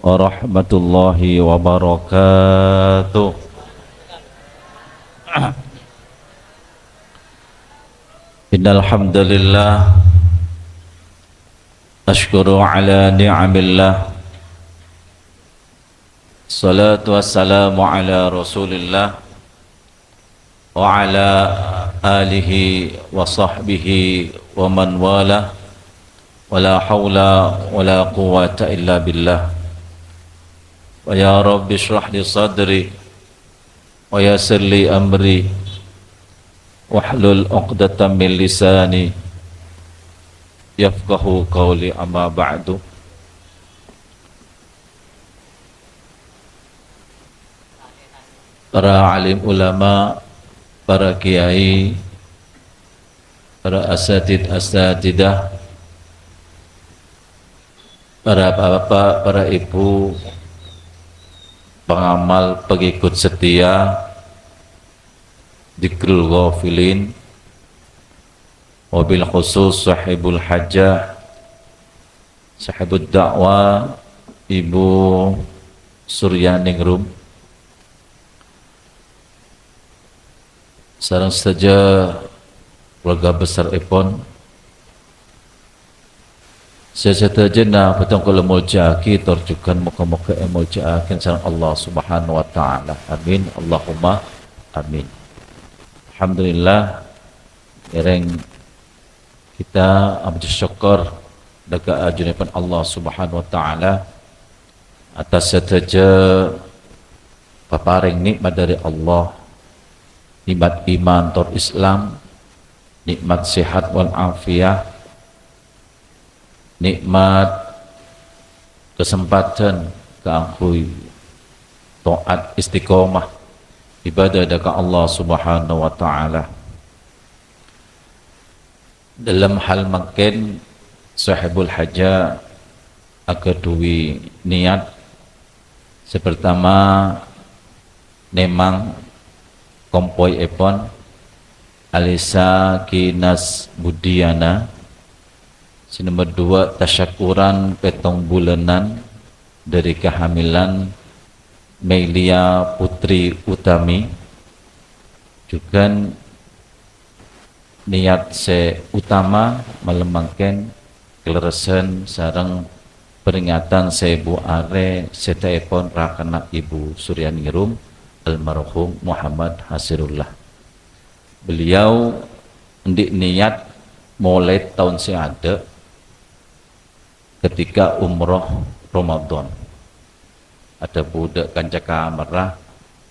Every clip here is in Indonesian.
warahmatullahi wabarakatuh. Innal hamdalillah ashkuru ala ni'amillah. Salatu wassalamu ala Rasulillah wa ala alihi wa sahbihi wa man wala. Wala hawla wala quwwata illa billah. Wa ya rabbi shrah li sadri wa yassir li amri wahlul 'uqdatam min lisani yafqahu qawli, amma ba'du. Para alim ulama, para kiai, para asatidah, para bapak, para ibu, pengamal, pengikut setia Dzikrul Ghafilin, wabil khusus sahibul hajah, sahibud dakwah, Ibu Suryaningrum, sareng saja keluarga besar Ipon, sesata jenah betong kula muljaaki torjukan muka-muka muljaaki sareng Allah Subhanahu wa taala. Amin Allahumma amin. Alhamdulillah, ereng kita abdi syukur daga ajunipun Allah Subhanahu wa taala atas setaja paparing nikmat dari Allah, nikmat iman tor Islam, nikmat sehat wal afiah, nikmat kesempatan keangkui taat istiqomah ibadah dekat Allah Subhanahu wa taala. Dalam hal makin sahibul hajah akedui niat sepertama nemang kompoi epon alisa kinas budiana. Nomor 2 tasyakuran petong bulanan dari kehamilan Melia Putri Utami, juga niat utama melembangkan keleresan sarang peringatan Bu Are setaepon rakana Ibu Suryaningrum almarhum Muhammad Hasirullah. Beliau ndik niat mulai tahun ada ketika umroh Ramadan. Ada budak kancaka merah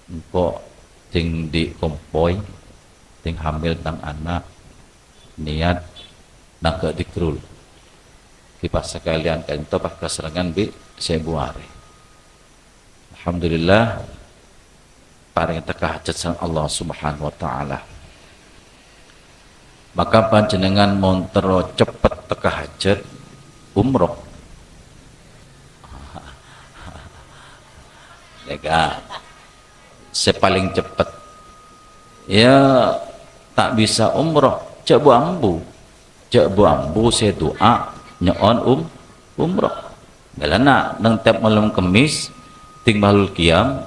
engkau ting di kompoi ting hamil tang anak niat nak ke dikrul kipas sekalian kan itu pak keserangan bi sebuare. Alhamdulillah paring teka hajat sang Allah Subhanahu wa taala. Maka panjenengan montero cepet teka hajat umroh lega sepaling cepat ya tak bisa umroh cek bu ambu saya doa nyon umroh galana nang tiap malam kemis ting malul qiyam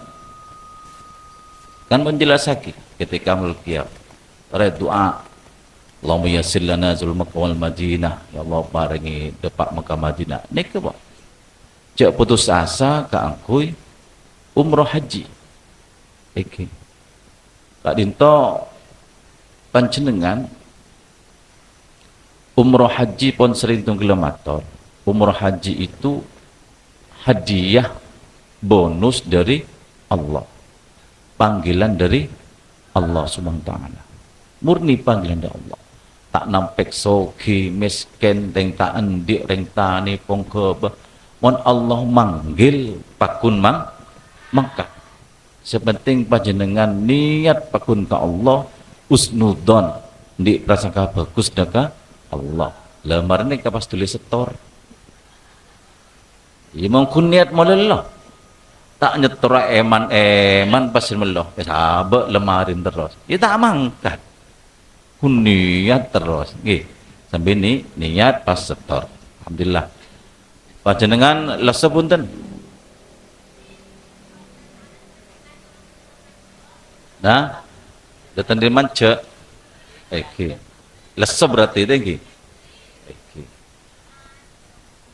kan menjelasaki ketika malul qiyam ora doa Allahumma yassir lana zul Makkah wal Madinah, ya Allah paringi depak Makkah Madinah nek apa cek putus asa kaangkuy umroh haji. Iki Kak Dinto panjenengan umroh haji pon 1.000 kilometer. Umroh haji itu hadiah bonus dari Allah, panggilan dari Allah Subhanahu wa taala, murni panggilan dari Allah. Tak nampek soki miskin teng tak endik reng tani pongke mon Allah manggil pakun mangkat. Sepenting panjenengan niat pakun ka Allah usnudon di prasangka bagus daka Allah. Lemar ini kapas tulis setor. Imam kun niat molelah. Tak nyetor eman pasir meloh. Sahabat lemarin terus. Ya tak mangkat. Kun niat terus. Nggih. Sampai ni niat pas setor. Alhamdulillah. Panjenengan lesa punten. Nah, datang di manca. Oke. Leso berarti itu nggih. Oke.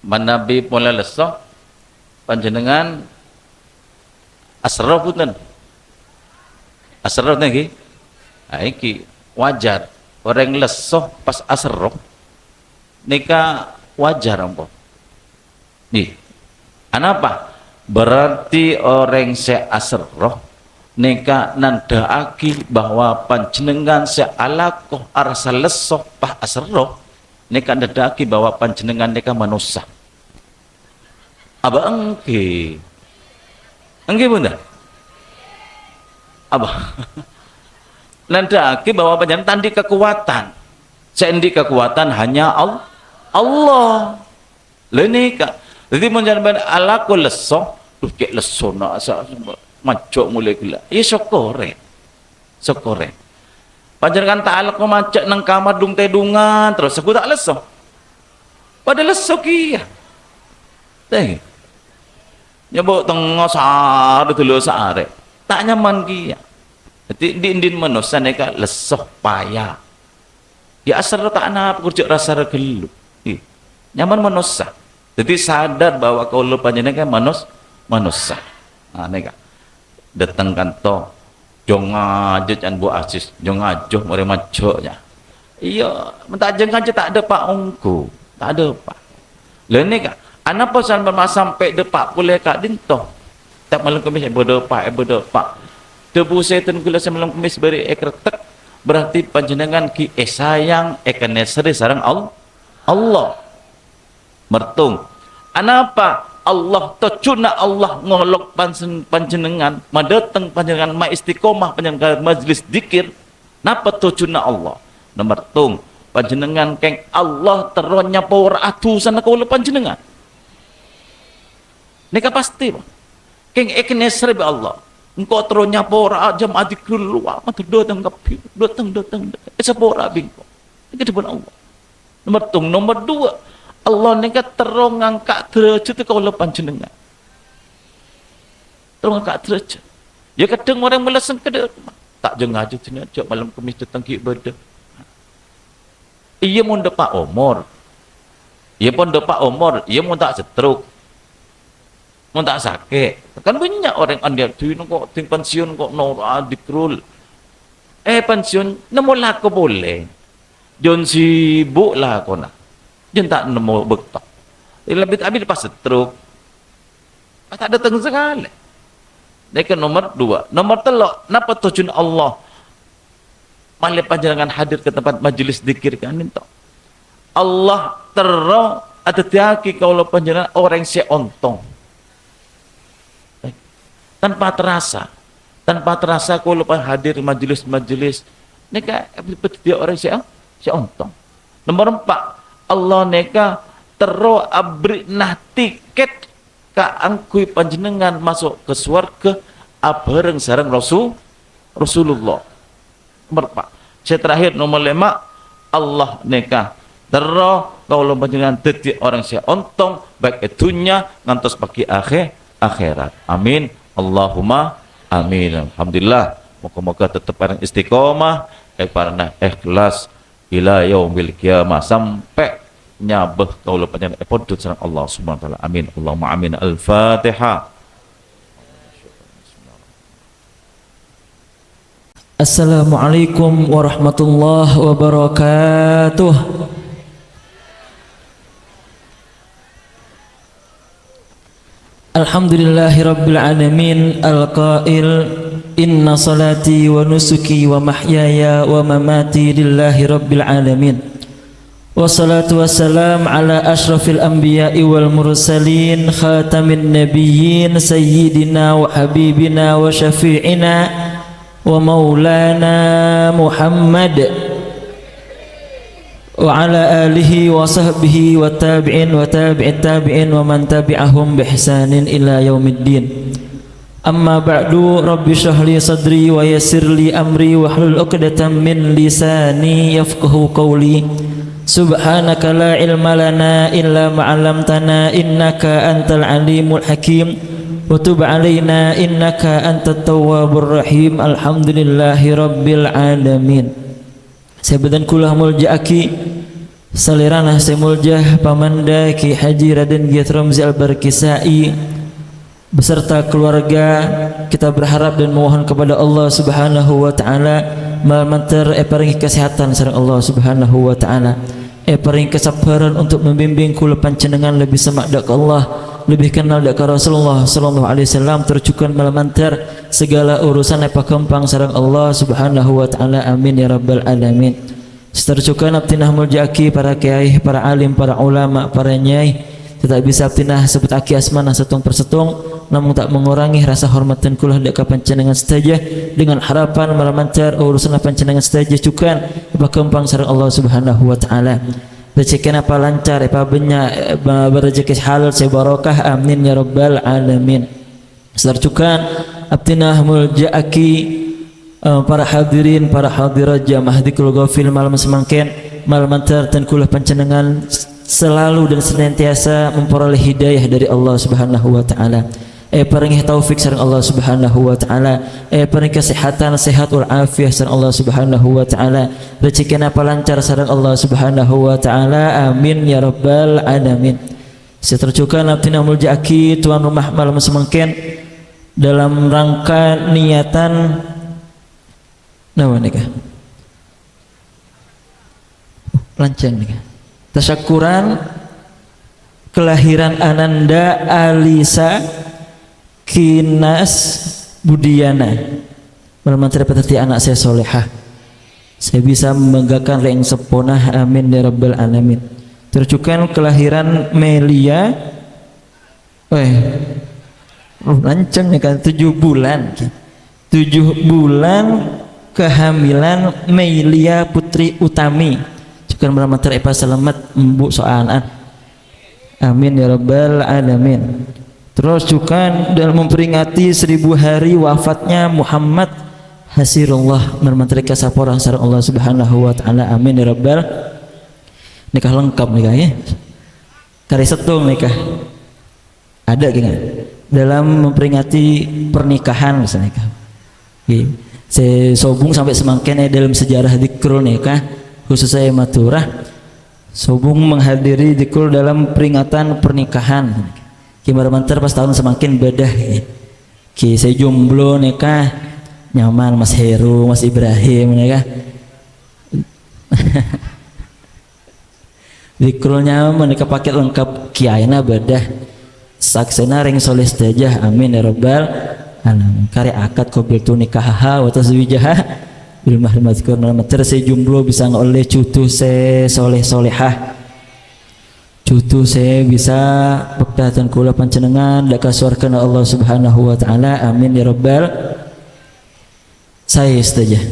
Manabi pola leso panjenengan asroh punten. Asroh nggih. Ha iki wajar. Orang leso pas asroh nika wajar ampun. Nih. Kenapa? Berarti orang seasroh nika nandaaki bahwa panjenengan sealakoh arsa lesoh pas asroh nika nandaaki bahwa panjenengan nika manusia. Aba engke bunda aba nandaaki bahwa panjenengan tandi kekuatan sendi kekuatan hanya Allah lenika jadi menjadi alaku lesoh tuh kayak lesoh nak macok mulai gila iya sokore panjenengan ta'ala ko macak nang kamar dung tedungan terus aku tak leso pada leso kia teh nyebut tengah sare dulu sare tak nyaman kia jadi di manusia neka leso payah ya asal tak ana kerja rasa gelu nyaman manusia jadi sadar bahwa kalau panjenengan manusia nah neka datang kantor jong aja can Bu Asis jong ajoh mere majoknya iya mentajeng aja tak ada pak ongku tak ada pak lha ni kak ana pesan sampai depak boleh kak dintoh tak malam kemis bodo pak debu setan kula semalam kemis beri ekretek berarti panjenengan ki sayang ekanesri sareng Allah mertung anapa Allah tocuna Allah ngolok panjenengan madateng panjenengan ma istiqomah panjenengan majlis dikir napa tocuna Allah nomor tung panjenengan keng Allah teronya power atusan kaula panjenengan nika pasti keng eknesre be Allah engkau teronya power jam adikrul luar mata datang kapi datang sepora bingko nika depan Allah nomor tung nomor dua Allah nika terong ngangkat derajat kalau panjenengan terong ngangkat derajat ya kadang orang meleseng ke tak jengah aja malam kemis datang ke ibadah iya mau depak umur iya pun depak umur iya mau tak stroke mau tak sakit kan banyak orang anda tuh kok ting pensiun kok no dikrul pensiun nemu laku boleh John sibuk lah kona dia tak nemu bektok lebih pas stroke tak datang sekali mereka nomor dua nomor telok napa tujuan Allah malah panjenengan hadir ke tempat majelis zikir kan itu Allah terang ada tiaki kalau panjenengan orang seontong tanpa terasa kalau hadir majelis mereka dia orang seontong nomor 4 Allah neka tero abri nah tiket ka angkui panjenengan masuk ke surga abareng sareng Rasulullah. Nomor 4. Saya terakhir nomor 5 Allah neka tero kalau panjenengan dadi orang saya ontong baik dunya ngantos bagi akhirat. Amin. Allahumma amin. Alhamdulillah. Moga-moga tetap parang istiqomah, parang ikhlas ila yaumil qiyamah sampai nyabeh kaula panjenengan podot sareng Allah Subhanahu wa taala. Amin. Allahumma amin. Al-Fatihah. Assalamualaikum warahmatullahi wabarakatuh. Alhamdulillahi rabbil alamin al-qail inna salati wa nusuki wa mahyaya wa mamati lillahi rabbil alamin wassalatu wassalam ala ashrafil anbiya'i wal mursalin khatamin nabiyyin sayyidina wa habibina wa syafi'ina wa maulana Muhammad wa ala alihi wa sahbihi wa tabi'in wa tabi'it tabi'in wa man tabi'ahum bi ihsanin ila yaumiddin. Amma ba'du, rabbi shrah li sadri wa yassir li amri wa hlul 'uqdatam min lisani yafqahu qawli. Subhanaka la ilma lana illa ma 'allamtana innaka antal alimul hakim. wa tub 'alaina innaka antat tawwabur rahim. Alhamdulillahi rabbil alamin. Sebadan kula muljaaki salirana semuljah pamanda Ki Haji Raden Gyat Ramzi Al-Barkisai beserta keluarga. Kita berharap dan memohon kepada Allah Subhanahu wa taala mantar paringi kesehatan sareng Allah Subhanahu wa taala, paring kesabaran untuk membimbing kula panjenengan lebih semak dak Allah, lebih kenal dak Rasulullah sallallahu alaihi wasallam, tercukan malamantar segala urusan apa kempang sareng Allah Subhanahu wa taala. Amin ya rabbal alamin. Tercukan abtinah muljaaki para kiai, para alim, para ulama, para nyai, tidak bisa abtinah sebut aki asmana setung persetung, namun tak mengurangi rasa hormat dan kulah dak panjenengan saja dengan harapan malamantar urusan panjenengan saja cukan apa kempang sareng Allah Subhanahu wa taala. Rezeki apa lancar, apa banyak berrezeki halal sebarokah. Amin ya rabbal alamin. Tercukan abtinah muljaaki para hadirin, para hadirat jamaah Dzikrul Ghafil malam semangken malam antar dan kula panjenengan selalu dan senantiasa memperoleh hidayah dari Allah Subhanahu wa taala. Paringi taufik sareng Allah Subhanahu wa taala, paring kesehatan sehat wal afiah sareng Allah Subhanahu wa taala, rezeki apa lancar sareng Allah Subhanahu wa taala. Amin ya rabbal alamin. Seterjukan abdina muljaaki tuan rumah malam semangken dalam rangka niatan nawa nikah lancang nikah tasyakuran kelahiran Ananda Alisa Kinas Budiana. Malamantar peterti anak saya solehah, saya bisa membanggakan reng seponah. Amin ya rabbal alamin. Tercukan kelahiran Melia lancang nikah 7 bulan 7 bulan kehamilan Melia Putri Utami. Cukan malamantar epa selamat embu soalan. Amin ya rabbal alamin. Terus cukan dalam memperingati 1000 hari wafatnya Muhammad Hasirullah malamantar kasaporah sareng Allah Subhanahu wa taala. Amin ya rabbal. Nikah lengkap nikah ya. Kari setung nikah. Ada gini dalam memperingati pernikahan misalnya nikah. Saya sobung sampai semangken dalam sejarah Dzikrul nikah khusus saya Maturah sobung menghadiri Dzikrul dalam peringatan pernikahan. Gimana mantar pas tahun semakin bedah ki saya jomblo nikah nyaman Mas Heru, Mas Ibrahim nikah Dzikrul nyaman nikah paket lengkap kiaina bedah saksena ring soleh stajah. Amin ya rabbal alamin. Kare akad qabil tu nikahaha wa tazwijaha bil mahri mazkur malamantar saya jomblo bisa ngoleh cucu saya soleh solehah, cucu saya bisa pektatan kula panjenengan dak kasuarkeun Allah Subhanahu wa taala. Amin ya rabbal. Saya saja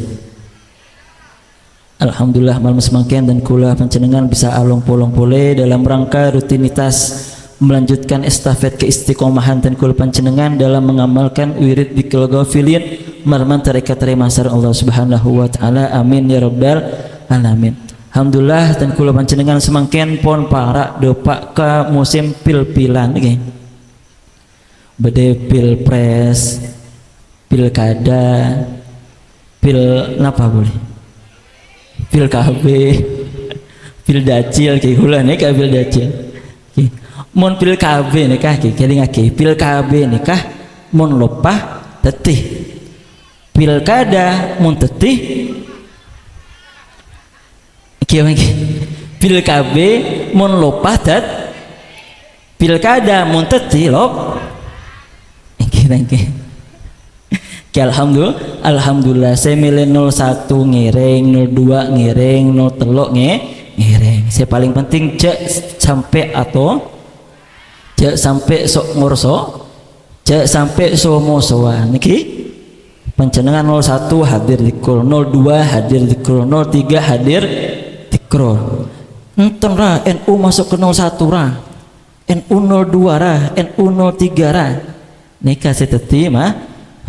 alhamdulillah malam semangken dan kula panjenengan bisa along polong pole dalam rangka rutinitas melanjutkan estafet keistiqomahan dan kula panjenengan dalam mengamalkan wirid Dzikrul Ghafilin marmantar ika terima sareng Allah Subhanahu wa taala. Amin ya rabbal alamin. Alhamdulillah dan kula panjenengan semangken pon para depak ke musim pil-pilan nggih. Bade pilpres, pilkada, pil napa boleh? Pil KB, pil dacil ki kula nika pil dacil. Mon pil KB nikah ki keling aki pil KB nikah mon lopah tetih pilkada mon tetih kieu pil KB mon lopah tet pilkada mon tetih lop iki alhamdulillah saya milih 01 ngiring 02 ngiring 03 ngiring. Saya paling penting cek sampai atau cek sampai sok ngurso, cek sampai somosoan niki panjenengan 01 hadir Dzikrul, 02 hadir Dzikrul, 03 hadir Dzikrul. Enten ra NU masuk ke 01 ra, NU 02 ra, NU 03 ra. Nika seteti mah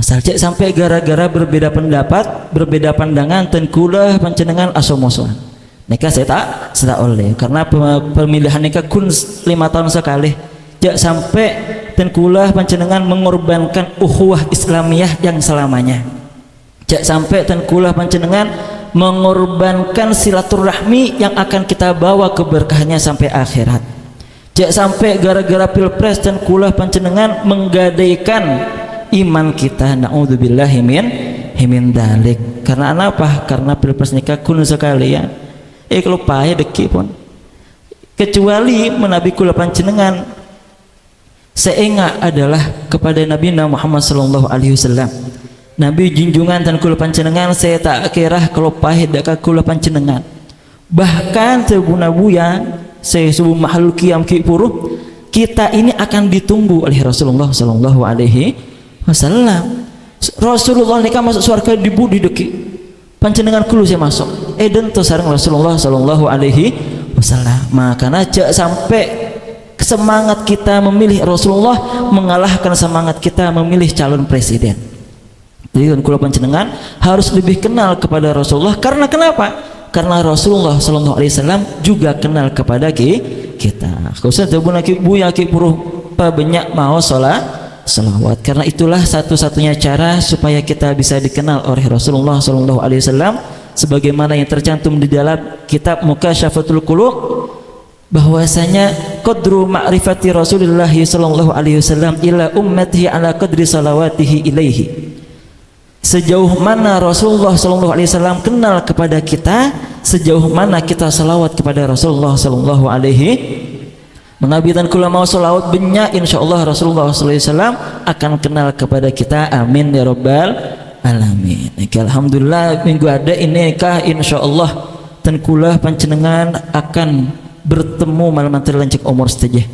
asal cek sampai gara-gara berbeda pendapat, berbeda pandangan ten kula panjenengan asomosoan. Nika saya tak oleh karena pemilihan nikah kun 5 tahun sekali. Jangan sampai dan kula panjenengan mengorbankan ukhuwah Islamiyah yang selamanya. Jak sampai dan kula panjenengan mengorbankan silaturahmi yang akan kita bawa keberkahannya sampai akhirat. Jak sampai gara-gara pilpres dan kula panjenengan menggadaikan iman kita, naudzubillahi min dalik. Karena apa? Karena pilpres nikah kun sekalian. Kalau payah deki pun. Kecuali menabi kula panjenengan seenga adalah kepada Nabi Muhammad sallallahu alaihi wasallam. Nabi junjungan dan kula panjenengan saya tak kira kalau pahit dak kula panjenengan. Bahkan tebuna buya saya subuh makhluk kiam ki puruh kita ini akan ditunggu oleh Rasulullah sallallahu alaihi wasallam. Rasulullah nikah masuk surga di budi deki. Panjenengan kulu saya masuk. Eden to sareng Rasulullah sallallahu alaihi wasallam. Makanya jak sampai semangat kita memilih Rasulullah mengalahkan semangat kita memilih calon presiden. Jadi kula panjenengan harus lebih kenal kepada Rasulullah. Karena kenapa? Karena Rasulullah sallallahu alaihi wasallam juga kenal kepada kita. Khususnya tabuna ki buya ki puruh banyak mau salawat. Karena itulah satu-satunya cara supaya kita bisa dikenal oleh Rasulullah sallallahu alaihi wasallam sebagaimana yang tercantum di dalam kitab Mukasyafatul Qulub, bahwasanya qadru ma'rifati Rasulullah sallallahu alaihi wasallam ila ummatihi ala qadri salawatihi ilaihi. Sejauh mana Rasulullah sallallahu alaihi wasallam kenal kepada kita, sejauh mana kita salawat kepada Rasulullah sallallahu alaihi. Mengabitan kula mau salawat banyak, insyaallah Rasulullah sallallahu alaihi wasallam akan kenal kepada kita. Amin ya rabbal alamin. Alhamdulillah minggu ada ini kah insyaallah dan kula panjenengan akan bertemu malam nanti lancik umur saja.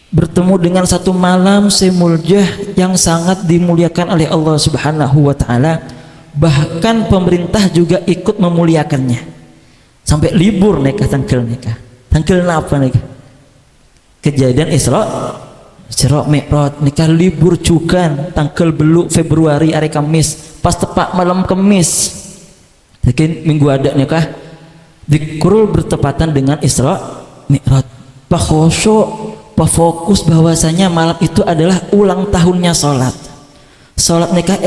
Bertemu dengan satu malam semuljah yang sangat dimuliakan oleh Allah Subhanahu wa taala. Bahkan pemerintah juga ikut memuliakannya. Sampai libur nikah tanggal nikah. Tanggal apa nikah? Kejadian Isra Mi'raj nikah libur juga tanggal beluk Februari hari Kamis pas tepat malam Kamis. Jadi minggu ada nikah dikurul bertepatan dengan Isra Mi'raj. Pak khusyuk, pak fokus bahwasanya malam itu adalah ulang tahunnya sholat nikah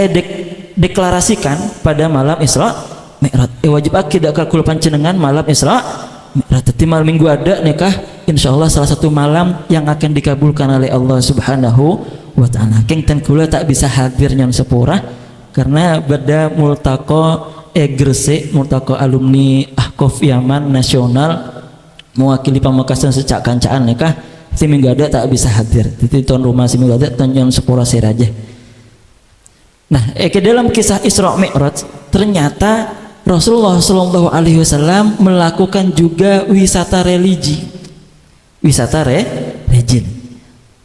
deklarasikan pada malam Isra Mi'raj. Wajib akidah kalkul panjenengan malam Isra Mi'raj. Jadi malam minggu ada nikah insyaallah salah satu malam yang akan dikabulkan oleh Allah Subhanahu wa taala. Keng ten kula tak bisa hadir yang sepurah karena pada multaqo Gresik, multaqo alumni Ahqaf Yaman nasional mewakili Pamekasan secak kancaan nikah si minggu ada tak bisa hadir. Jadi tuan rumah si minggu ada tuan yang sepura seraja. Nah, ke dalam kisah Isra Mi'raj ternyata Rasulullah sallallahu alaihi wasallam melakukan juga wisata religi. Wisata religi.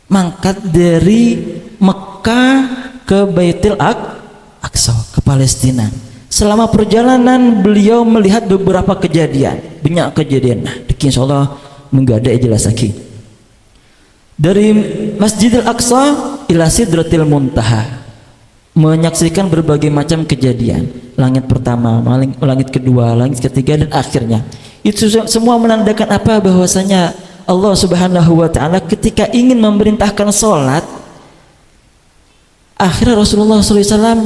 Mangkat dari Mekah ke Baitul Aqsa ke Palestina. Selama perjalanan beliau melihat beberapa kejadian, banyak kejadian. Nah, insyaallah minggu ada jelas lagi. Dari Masjidil Aqsa ila Sidratil Muntaha menyaksikan berbagai macam kejadian. Langit pertama, langit kedua, langit ketiga dan akhirnya. Itu semua menandakan apa? Bahwasanya Allah Subhanahu wa taala ketika ingin memerintahkan salat, akhirnya Rasulullah sallallahu alaihi wasallam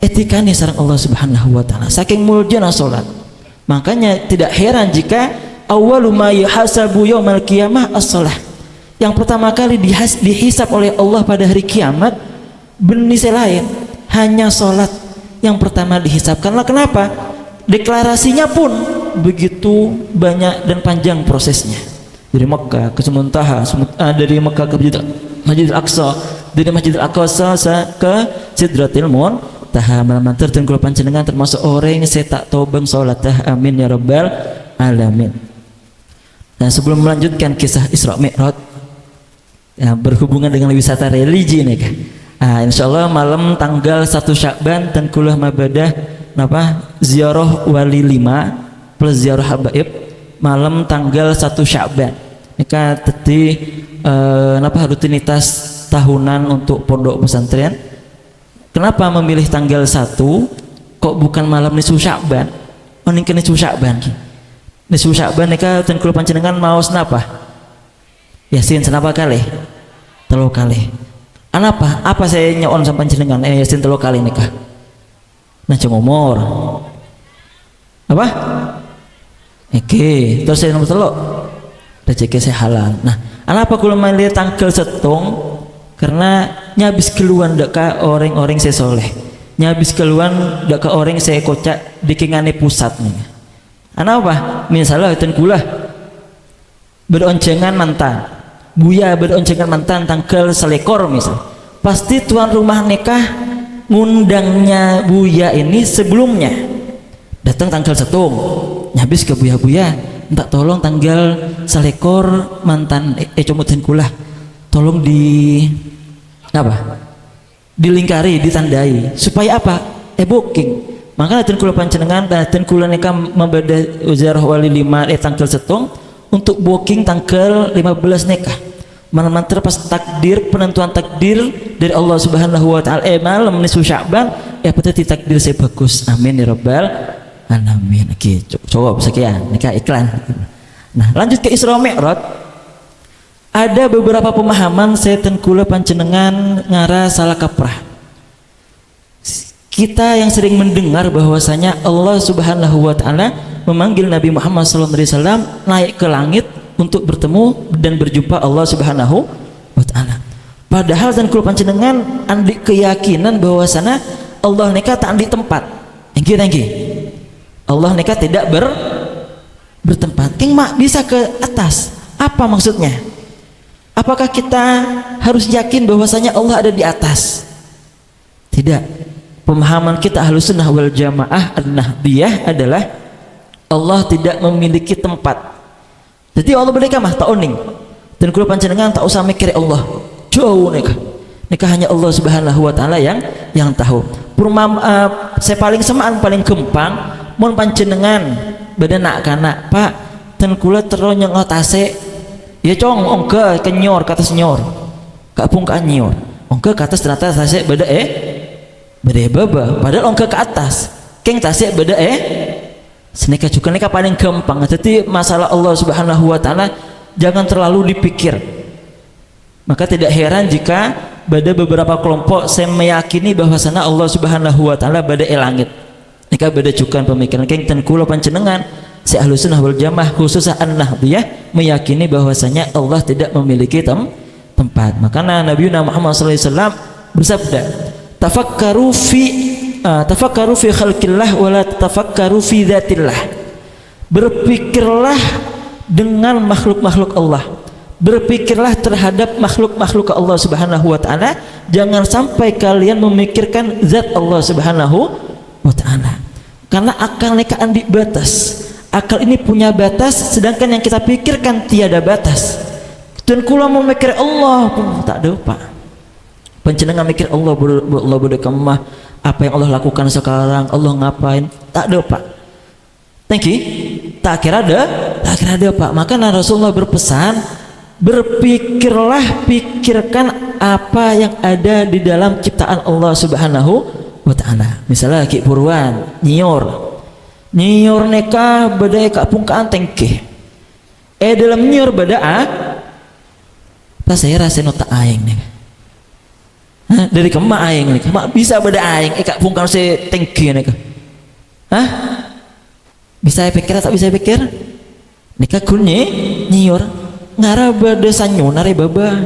etikanya sareng Allah Subhanahu wa taala. Saking muljana salat. Makanya tidak heran jika awwalu ma yuhasabu yaumal qiyamah as-shalah. Yang pertama kali dihisab oleh Allah pada hari kiamat benis lain hanya salat yang pertama dihisab. Karena kenapa? Deklarasinya pun begitu banyak dan panjang prosesnya. Dari Mekah ke Muntaha, dari Mekah ke Masjidil Aqsa, dari Masjidil Aqsa ke Sidratil Muntaha. Malam dan kula panjenengan termasuk orang yang saya tak tahu bang salat. Amin ya rabbal alamin. Nah, sebelum melanjutkan kisah Isra Mi'raj ya, berhubungan dengan wisata religi nih kan. Insyaallah malam tanggal 1 Sya'ban dan kuliah mabadah ziarah wali 5 plus ziarah habaib malam tanggal 1 Sya'ban. Nika tadi rutinitas tahunan untuk pondok pesantren. Kenapa memilih tanggal 1 kok bukan malam nisfu Sya'ban? Mending nisfu Sya'ban. Nisfu Sya'ban nika ten kula panjenengan maos napa? Yasin senapa kali? 3 kali. Anapa? Apa saya nyaon sampai jenengan Yasin 3 kali nikah? Nah umur. Apa? Oke, terus saya nomor 3 rezeki saya halal. Nah, anapa kula melihat tanggal setong? Karena nyabis keluan dak ka orang-orang saya soleh, nyabis keluan dak ka orang saya kocak dikingane pusat nih. Anapa? Misalnya ten kula beroncengan mantan, buya beroncengan mantan tanggal selekor misal, pasti tuan rumah nikah ngundangnya buya ini sebelumnya datang tanggal setong, nyabis ke buya-buya minta tolong tanggal selekor mantan comutin kula tolong di apa dilingkari ditandai supaya apa booking. Maka dan kula panjenengan dan kula nikah membeda ziarah wali 5 tanggal setong untuk booking tanggal 15 nikah malam pas takdir penentuan takdir dari Allah Subhanahu wa taala malam nisfu Sya'ban berarti takdir saya bagus, amin ya rabbal alamin. Oke, coba sekian nikah iklan. Nah lanjut ke Isra Mi'raj. Ada beberapa pemahaman saya kula panjenengan ngara salah kaprah. Kita yang sering mendengar bahwasanya Allah Subhanahu wa taala memanggil Nabi Muhammad SAW naik ke langit untuk bertemu dan berjumpa Allah Subhanahu wa taala. Padahal dan kula panjenengan andi keyakinan bahwasanya Allah nikah tak andi tempat. Engki. Allah nikah tidak bertempat. King mak bisa ke atas. Apa maksudnya? Apakah kita harus yakin bahwasanya Allah ada di atas? Tidak. Pemahaman kita Ahlus Sunnah wal Jamaah An-Nahdiyah adalah Allah tidak memiliki tempat. Jadi Allah berdeka mah tak oning. Dan kula panjenengan tak usah mikir Allah. Jauh nikah. Nikah hanya Allah Subhanahu wa taala yang tahu. Saya paling semaan paling gempang mun panjenengan beda kana Pak ten kula terus nyengotase ya cong ongke kenyor kata senyor kapung ka nyor ongke ke atas ternyata tasik beda beda baba padahal ongke ke atas keng tasik beda senika juga nika paling gampang. Jadi masalah Allah Subhanahu wa taala jangan terlalu dipikir. Maka tidak heran jika pada beberapa kelompok saya meyakini bahwasanya Allah Subhanahu wa taala beda langit. Nika beda cukan pemikiran keng ten kula panjenengan si Ahlus Sunnah wal Jamaah khususnya An-Nahdiyah meyakini bahwasanya Allah tidak memiliki tempat. Makanya Nabi Muhammad SAW bersabda, tafakkaru fi khalqillah wa la tafakkaru fi dzatillah. Berpikirlah dengan makhluk-makhluk Allah. Berpikirlah terhadap makhluk-makhluk Allah Subhanahu wa taala, jangan sampai kalian memikirkan zat Allah Subhanahu wa taala. Karena akal mereka andi batas. Akal ini punya batas, sedangkan yang kita pikirkan tiada batas. Dan kula mau mikir Allah tak ada Pak. Panjenengan mikir Allah bodoh kemah apa yang Allah lakukan sekarang, Allah ngapain? Tak ada Pak. Thank you. Tak kira ada Pak. Maka Rasulullah berpesan, berpikirlah, pikirkan apa yang ada di dalam ciptaan Allah Subhanahu wa taala. Misalnya Ki Purwan nyior neka badai kapungkaan tengke dalam nyior bada pas saya rasa nota aing nih dari kemah aing nih mak bisa bada aing kapungkaan saya tengke nih bisa pikir atau bisa pikir neka kunye nyior ngara bada sanyo nare baba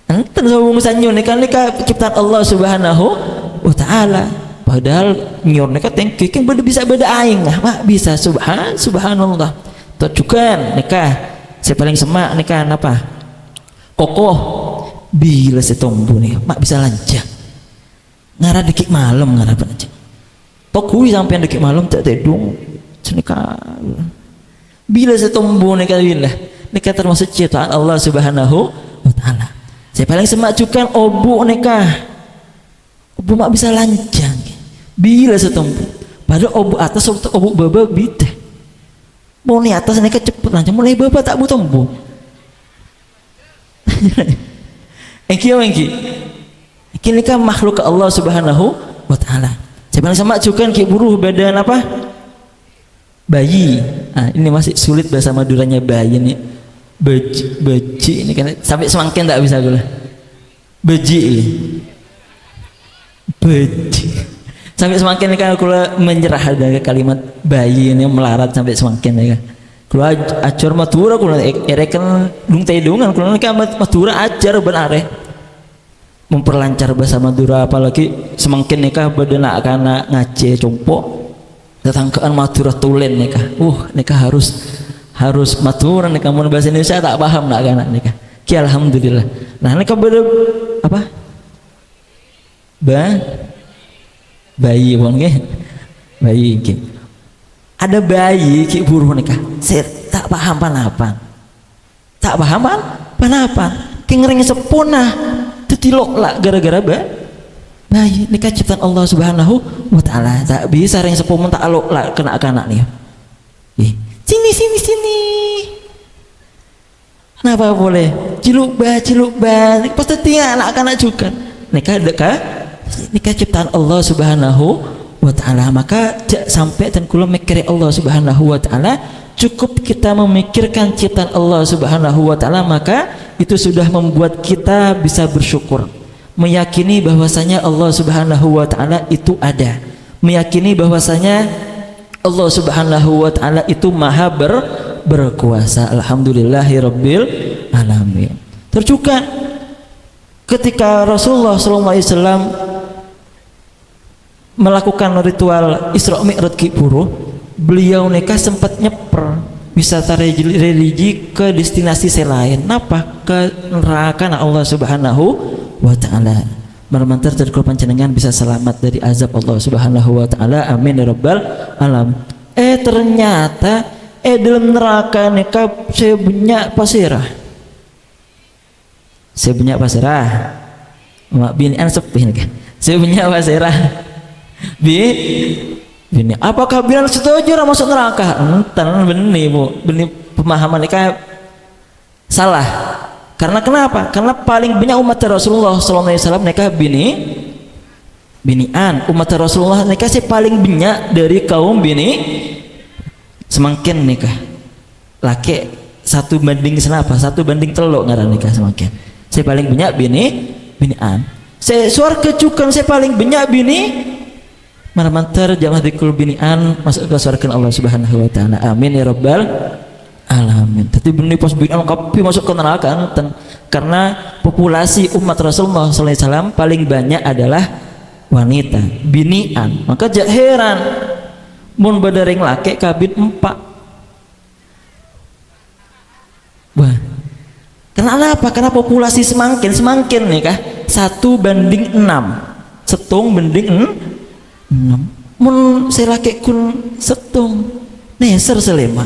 enten sabung sanyo neka ciptaan Allah Subhanahu wa taala. Padahal nyor neka tengki kan bisa beda aing mak bisa subhanallah. Tujukan neka saya paling semak neka apa kokoh bila setombu nih mak bisa lancar ngara dikit malam ngara lancar tokui sampai dikit malam tak tedung neka bila setombu neka bila neka termasuk ciptaan Allah Subhanahu wa taala. Saya paling semak juga obu neka obu mak bisa lancar bila setempuh padahal obu atas obu baba bida mau ni atas mereka cepet lancar mulai baba tak butuh tembu engki ini kan makhluk Allah Subhanahu wa taala. Saya sama juga ki buruh badan apa bayi ini masih sulit bahasa Maduranya bayi nih beji ini kan sampai semakin tak bisa gula. Beji ini. Beji. Sampai semakin ini kan kula menyerah dari kalimat bayi ini melarat sampai semakin ya kan. Kula ajar Madura kula ereken dung tedungan kula kan Madura ajar benar memperlancar bahasa Madura apalagi semakin nikah bedena kana ngace compo tetangkaan Madura tulen nikah nikah harus Madura nikah mun bahasa Indonesia tak paham nak kana nikah ki alhamdulillah. Nah nikah beda apa bayi pun ke bayi ki ada bayi ki buruh nikah saya tak paham panapan ki ngering sepuna tetilok lah gara-gara bayi nikah ciptaan Allah Subhanahu wa taala tak bisa ring sepun tak alok lah kena anak nih sini kenapa boleh ciluk ba pasti tinggal anak-anak juga nikah ciptaan Allah Subhanahu wa taala maka sampai dan kula mikir Allah Subhanahu wa taala cukup kita memikirkan ciptaan Allah Subhanahu wa taala maka itu sudah membuat kita bisa bersyukur meyakini bahwasanya Allah Subhanahu wa taala itu ada meyakini bahwasanya Allah Subhanahu wa taala itu maha berkuasa alhamdulillahirabbil alamin. Tercuka ketika Rasulullah SAW melakukan ritual Isra Mi'raj ki buruh beliau nikah sempat nyeper wisata religi ke destinasi selain napa ke neraka Allah Subhanahu wa taala marmantar terkul panjenengan bisa selamat dari azab Allah Subhanahu wa taala amin ya rabbal alam. Ternyata dalam neraka nikah saya banyak pasirah mak binian sepi nih saya banyak pasirah Bini, apakah bilang setuju orang masuk neraka? Enten benih bu, benih pemahaman mereka salah. Karena kenapa? Karena paling banyak umat Rasulullah SAW mereka binian. Umat Rasulullah mereka sih paling banyak dari kaum semakin nikah. Laki 1 banding senapa? 1 banding teluk ngaran nikah semakin. Saya paling banyak binian. Saya suar kecukan saya paling banyak Marmantar jamaah dikul binian masuk ke surga Allah Subhanahu wa taala. Amin ya rabbal alamin. Tapi benih pas binian kapi masuk ke neraka karena populasi umat Rasulullah sallallahu alaihi wasallam paling banyak adalah wanita, binian. Maka jak heran mun badaring laki kabin 4. Wah. Kenapa? Karena populasi semakin nih kah? 1 banding 6. Setung banding 6. Mun saya laki kun setung neser selema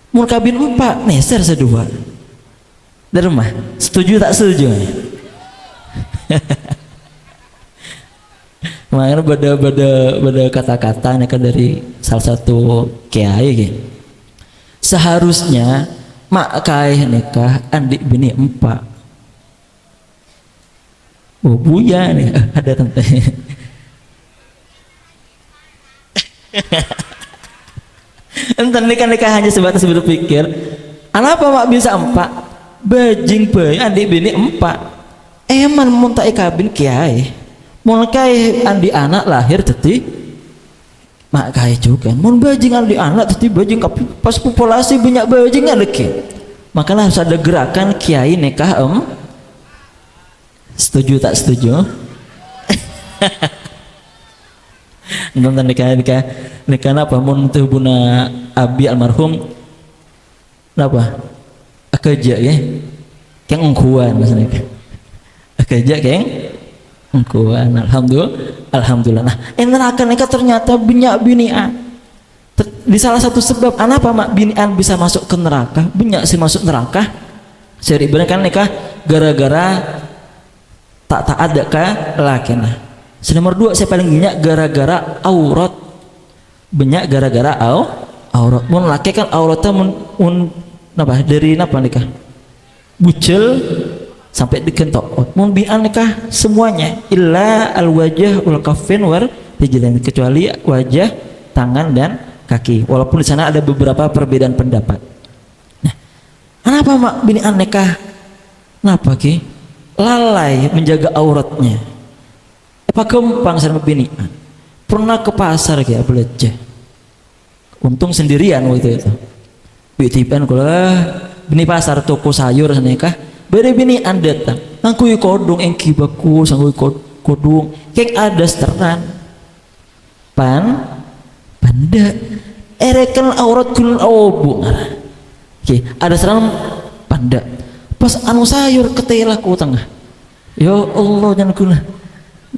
mun kabin 4 neser sedua dari rumah setuju tak setuju makanya bada kata-kata nih dari salah satu kiai gitu. Seharusnya mak kai nikah adik bini 4 buya nih ada tante enten nikah hanya sebatas berpikir kenapa mak bisa 4 bajing bayi adik bini 4 eman muntai kabin kiai mun kai andi anak lahir teti mak kai juga mun bajing andi anak teti bajing pas populasi banyak bajing ada ki makanya harus ada gerakan kiai nikah setuju tak setuju nonton nikah apa mun teu buna abi almarhum napa akeja ya keng engkuan maksudnya akeja keng engkuan alhamdulillah nah neraka nikah ternyata banyak binian di salah satu sebab kenapa mak binian bisa masuk ke neraka banyak sih masuk neraka seri bener kan nikah gara-gara tak ada ka laki nah. Nomor 2 saya paling banyak gara-gara aurat. Banyak gara-gara aurat. Mun laki kan auratnya mun napa dari napa nikah? Bucel sampai dikentok. Mun bi'an nikah semuanya illa al-wajah wal kaffin war rijlain kecuali wajah, tangan dan kaki. Walaupun di sana ada beberapa perbedaan pendapat. Nah, Kenapa mak bini aneka? Kenapa ki? Lalai menjaga auratnya. Apa gampang sama binian? Pernah ke pasar ki belajar. Untung sendirian waktu itu. Bitipan kula bini pasar toko sayur saneka. Bere binian datang. Angkui kodong engki bagus, angkui kodong. Kek ada seteran. Panda. Erekan aurat kul obu. Oke, ada seteran panda. Pas anu sayur ketela ku tengah. Ya Allah jangan guna.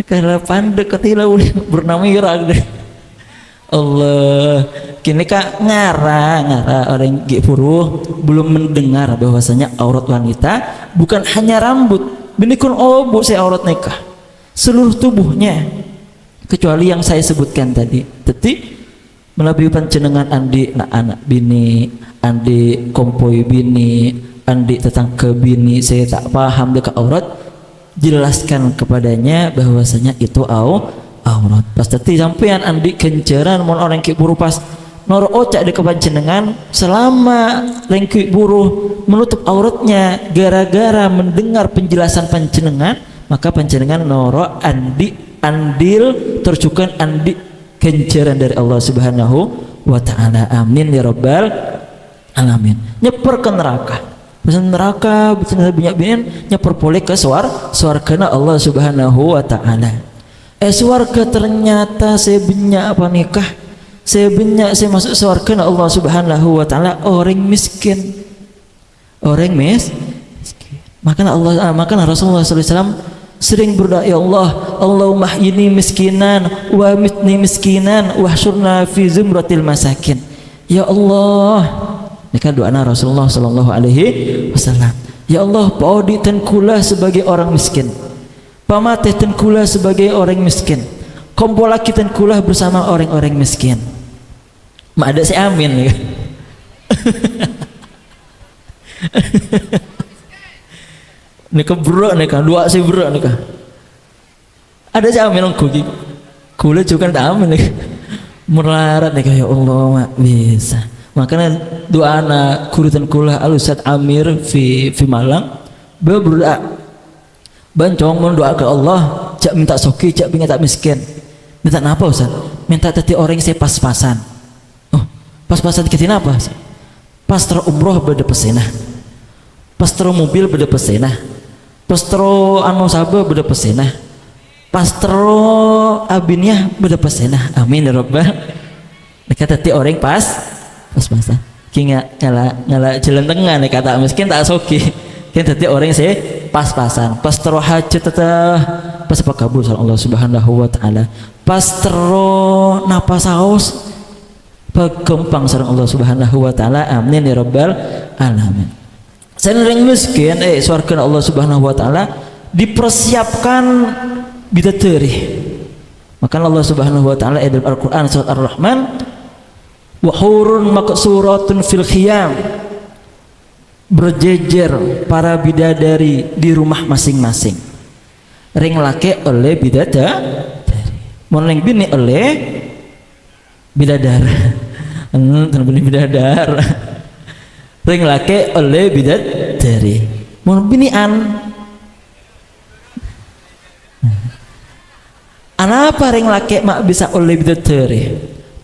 Karena panda ketela uli bernama irag deh. Allah. Kini kak ngara orang gipuru belum mendengar bahwasanya aurat wanita bukan hanya rambut. Benikun obu saya aurat nikah. Seluruh tubuhnya kecuali yang saya sebutkan tadi. Melalui panjenengan andi anak bini, andi kompoi bini, andi tetangga bini, saya tak paham dekat aurat, jelaskan kepadanya bahwasanya itu aurat. Pas tadi sampean andi kenceran mon orang ki buru pas noro ocak dekat panjenengan selama lengki buru menutup auratnya gara-gara mendengar penjelasan panjenengan, maka panjenengan noro andil tercukan andi kenceran dari Allah Subhanahu wa ta'ala. Amin ya rabbal alamin. Nyeper ke neraka. Pesan neraka banyak binian nyeper boleh ke swargana Allah Subhanahu wa ta'ala. Swarga ternyata saya banyak apa nikah. Saya masuk swargana Allah Subhanahu wa ta'ala orang miskin. Orang miskin. Makanya Rasulullah sallallahu alaihi wasallam sering berdoa, ya Allah, Allahumma ahyini miskinan wa mitni miskinan wa hsyurna fi zumratil masakin. Ya Allah, ini kan doa Rasulullah sallallahu alaihi wasallam. Ya Allah, paudi kula sebagai orang miskin, pamateh kula sebagai orang miskin, kompola kita kula bersama orang-orang miskin. Mak ada si amin ya. Nika berat nika dua sih berat nika. Ada sih amin kuki. Kula juga tak amin nika. Melarat nika ya Allah mak bisa. Makanya doa anak kurutan kula Al-Ustaz Amir fi Malang berdoa. Bancong mendoa ke Allah, cak minta soki, cak minta tak miskin. Minta apa Ustaz? Minta tadi orang saya pas-pasan. Oh, pas-pasan ketina apa? Pastor umroh beda pesenah. Pastor mobil beda pesenah. Pastro anu sabar beda pesenah. Pastro abinnya beda pesenah. Amin ya rabbal. Dekat tadi orang pas-pasan. Ki nyala jalan tengah nih kata miskin tak soki. Ki tadi orang saya pas-pasan. Pastro hajat teteh pas apa kabul sama Allah Subhanahu wa taala. Pastro napas saus pegempang sareng Allah Subhanahu wa taala. Amin ya rabbal alamin. Sering miskin, swarga Allah Subhanahu wa taala dipersiapkan bidadari. Maka Allah Subhanahu wa taala dalam Al-Qur'an surat Ar-Rahman, wa hurun maqsuratun fil khiyam, berjejer para bidadari di rumah masing-masing. Ring laki oleh bidadari, moning bini oleh bidadar. Bidadar. Ring laki oleh bidadari. Mun binian Anapa ring laki mak bisa oleh bidadari?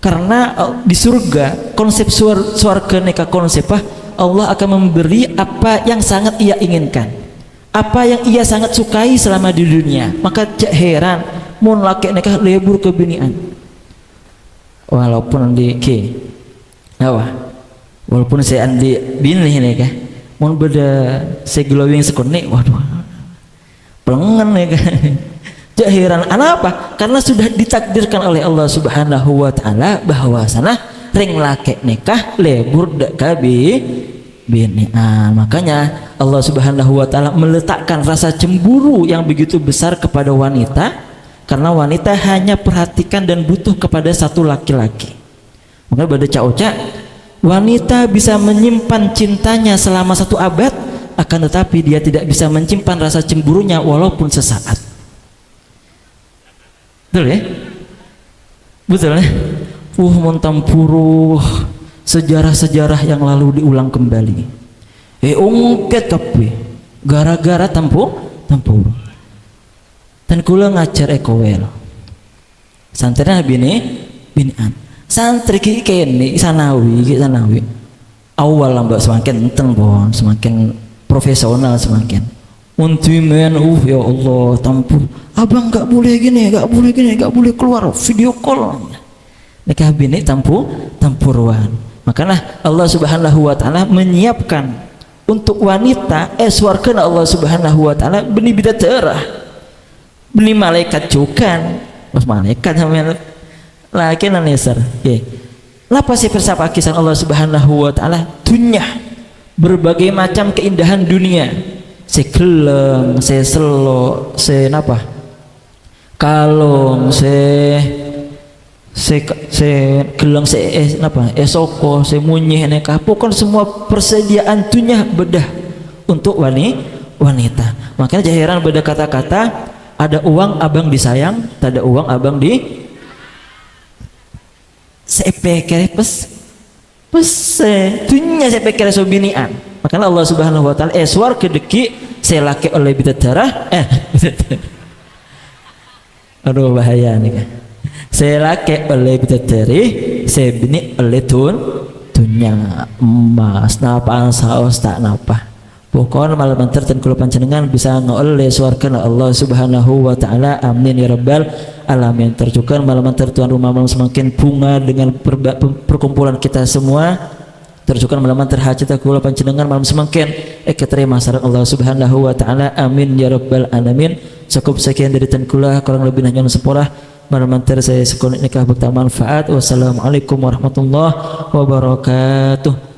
Karena di surga konsep surga neka konsepah Allah akan memberi apa yang sangat ia inginkan, apa yang ia sangat sukai selama di dunia. Maka cak heran mun laki neka lebur ke binian. Walaupun di walaupun saya andi bini ini kah, mun beda saya glowing sekone, waduh, pelengan ya kan. Cak heran, apa? Karena sudah ditakdirkan oleh Allah Subhanahu wa taala bahwa sana ring laki nikah lebur dek kabi binian. Makanya Allah Subhanahu wa taala meletakkan rasa cemburu yang begitu besar kepada wanita, karena wanita hanya perhatikan dan butuh kepada satu laki-laki. Makanya pada cak-cak wanita bisa menyimpan cintanya selama 1 abad, akan tetapi dia tidak bisa menyimpan rasa cemburunya walaupun sesaat. Betul ya? Betul ya? Montampuru sejarah-sejarah yang lalu diulang kembali. ungket kabeh gara-gara tempur dan kula ngajar ekowel santrinya binian santri ki kene sanawi awal mbak semakin enten bon semakin profesional semakin untimen ya Allah tampur abang nggak boleh gini nggak boleh keluar video call nikah bini tampuruan makanya Allah Subhanahu wa taala menyiapkan untuk wanita eswarkan Allah Subhanahu wa taala benih bidaterah benih malaikat juga mas malaikat sama laki nanesar lapa sih persapa kisah Allah Subhanahu wa taala dunya berbagai macam keindahan dunia sekeleng selo napa kalong geleng napa esoko munyih nekah pokon semua persediaan dunia bedah untuk wanita makanya jahiran beda kata-kata ada uang abang disayang tak ada uang abang di sepekere dunia sepekere sobinian makanya Allah Subhanahu wa taala eswar kedeki selake oleh bidadarah aduh bahaya nih kan selake oleh bidadari sebini oleh dunya emas napa saos tak napa pokoknya malam dan kula panjenengan bisa ngoleh suarkan Allah Subhanahu wa taala amin ya rabbal alamin terjukan malam tuan rumah malam semakin bunga dengan perkumpulan kita semua terjukan malam terhajat kula panjenengan malam semakin keterima sareng Allah Subhanahu wa taala amin ya rabbal alamin cukup sekian dari tan kula kurang lebih hanya seporah malam saya sekolah nikah bermanfaat wassalamualaikum warahmatullahi wabarakatuh.